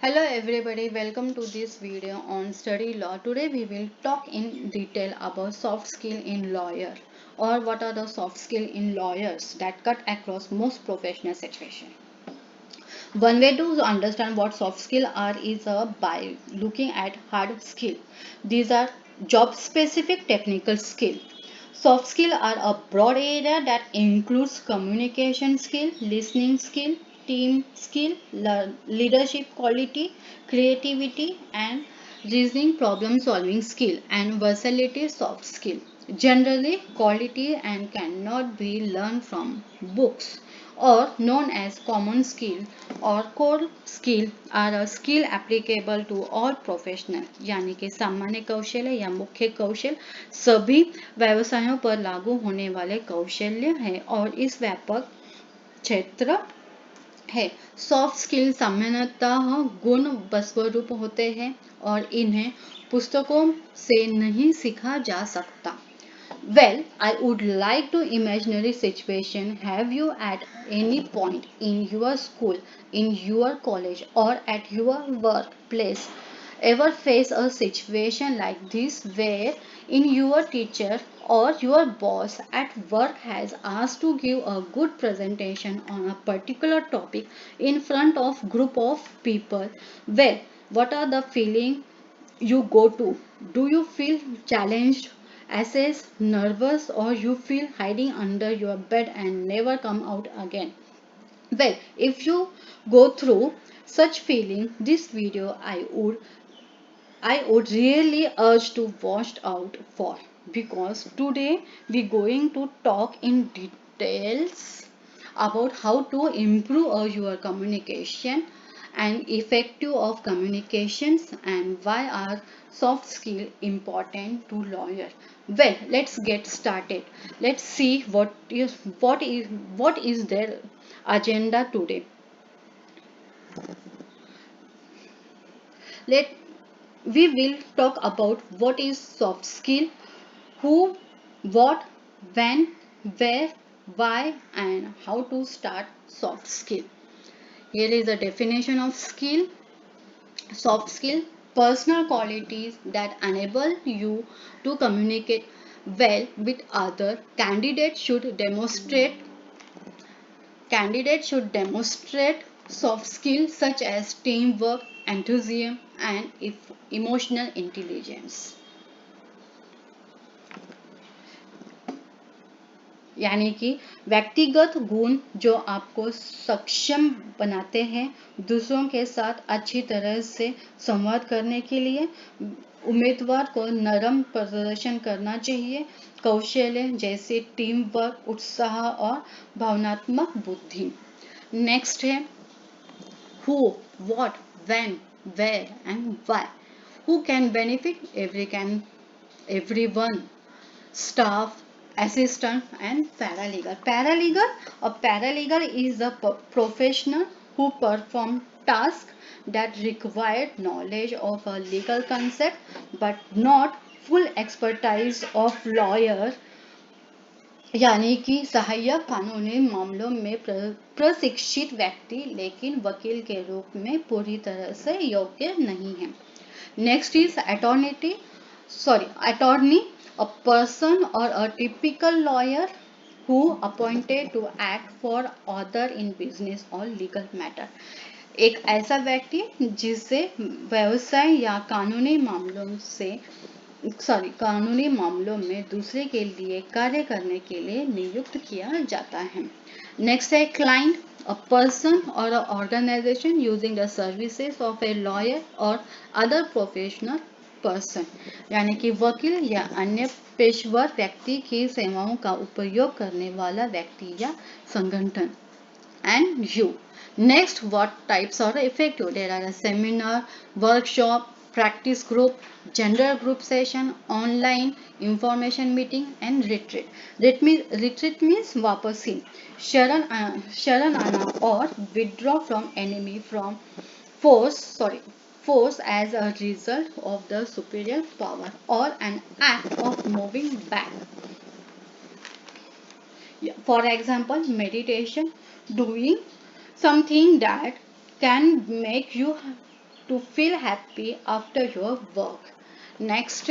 Hello everybody, welcome to this video on study law. Today we will talk in detail about soft skill in lawyer or what are the soft skill in lawyers that cut across most professional situations. One way to understand what soft skill are is by looking at hard skill. These are job specific technical skill. Soft skill are a broad area that includes communication skill, listening skill, team skill, leadership quality, creativity and reasoning problem solving skill and versatility soft skill. Generally quality and cannot be learned from books or known as common skill or core skill are a skill applicable to all professional यानी कि सामान्य कौशल या मुख्य कौशल सभी व्यवसायों पर लागू होने वाले कौशल्य है और इस व्यापक क्षेत्र है। सॉफ्ट स्किल सामान्यतः गुण स्वरूप होते हैं और इन्हें पुस्तकों से नहीं सीखा जा सकता। Well, I would like to imaginary situation. Have you at any point in your school, in your college or at your workplace ever faced a situation like this where in your teacher or your boss at work has asked to give a good presentation on a particular topic in front of group of people? Well, what are the feeling you go to? Do you feel challenged, assessed, nervous, or you feel hiding under your bed and never come out again? Well, if you go through such feeling, this video I would really urge to watch out for, because today we're going to talk in details about how to improve your communication and effective of communications and why are soft skill important to lawyer. Well, let's get started. Let's see what is their agenda today. Let we will talk about what is soft skill, who, what, when, where, why, and how to start soft skill. Here is the definition of skill. Soft skill, personal qualities that enable you to communicate well with other. Candidates should demonstrate soft skills such as teamwork, enthusiasm, and emotional intelligence. यानी कि व्यक्तिगत गुण जो आपको सक्षम बनाते हैं दूसरों के साथ अच्छी तरह से संवाद करने के लिए। उम्मीदवार को नरम प्रदर्शन करना चाहिए। कौशल्य जैसे टीम वर्क, उत्साह और भावनात्मक बुद्धि। नेक्स्ट है who, what, when, where and why. Who can benefit? Everyone, staff, assistant and paralegal. A paralegal is a professional who perform tasks that require knowledge of a legal concept but not full expertise of lawyer, यानी कि सहायक कानूनी मामलों में प्रशिक्षित व्यक्ति लेकिन वकील के रूप में पूरी तरह से योग्य नहीं है। Next is attorney, a person or a typical lawyer who appointed to act for other in business or legal matter. एक ऐसा व्यक्ति जिसे व्यवसाय या कानूनी मामलों में दूसरे के लिए कार्य करने के लिए नियुक्त किया जाता है। नेक्स्ट है client, a person or an organization using the services of a lawyer or other professional person, यानी कि वकील या अन्य पेशेवर व्यक्ति की सेवाओं का उपयोग करने वाला व्यक्ति या संगठन। And you. Next, what types are effective? There are a seminar, workshop, practice group, general group session, online, information meeting and retreat. Retreat means वापसी, शरण आना or withdraw from enemy from force as a result of the superior power or an act of moving back. For example, meditation, doing something that can make you to feel happy after your work. Next,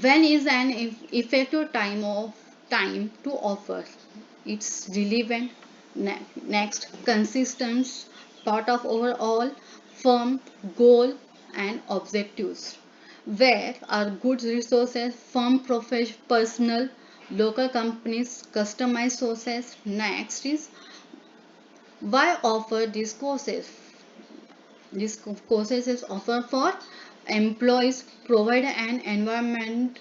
when is an effective time to offer? It's relevant. Next, consistent part of overall firm goal and objectives. Where are good resources, firm personal, local companies, customized sources? Next is why offer these courses? These courses is offered for employees, provide an environment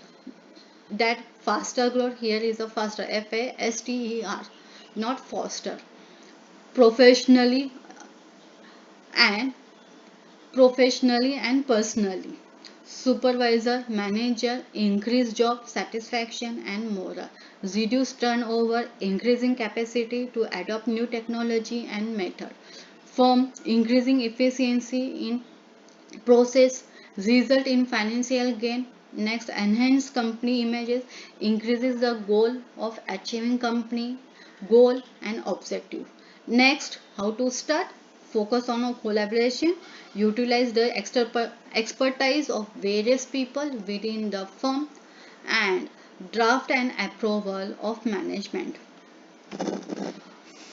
that faster growth. Here is a faster, FASTER, not foster. Professionally and personally. Supervisor, manager, increase job satisfaction and morale. Reduce turnover, increasing capacity to adopt new technology and method. Firm, increasing efficiency in process, result in financial gain. Next, enhance company images, increases the goal of achieving company goal and objective. Next, how to start? Focus on a collaboration, utilize the expertise of various people within the firm, and draft and approval of management.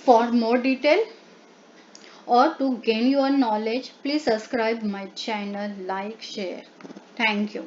For more detail or to gain your knowledge, please subscribe my channel, like, share. Thank you.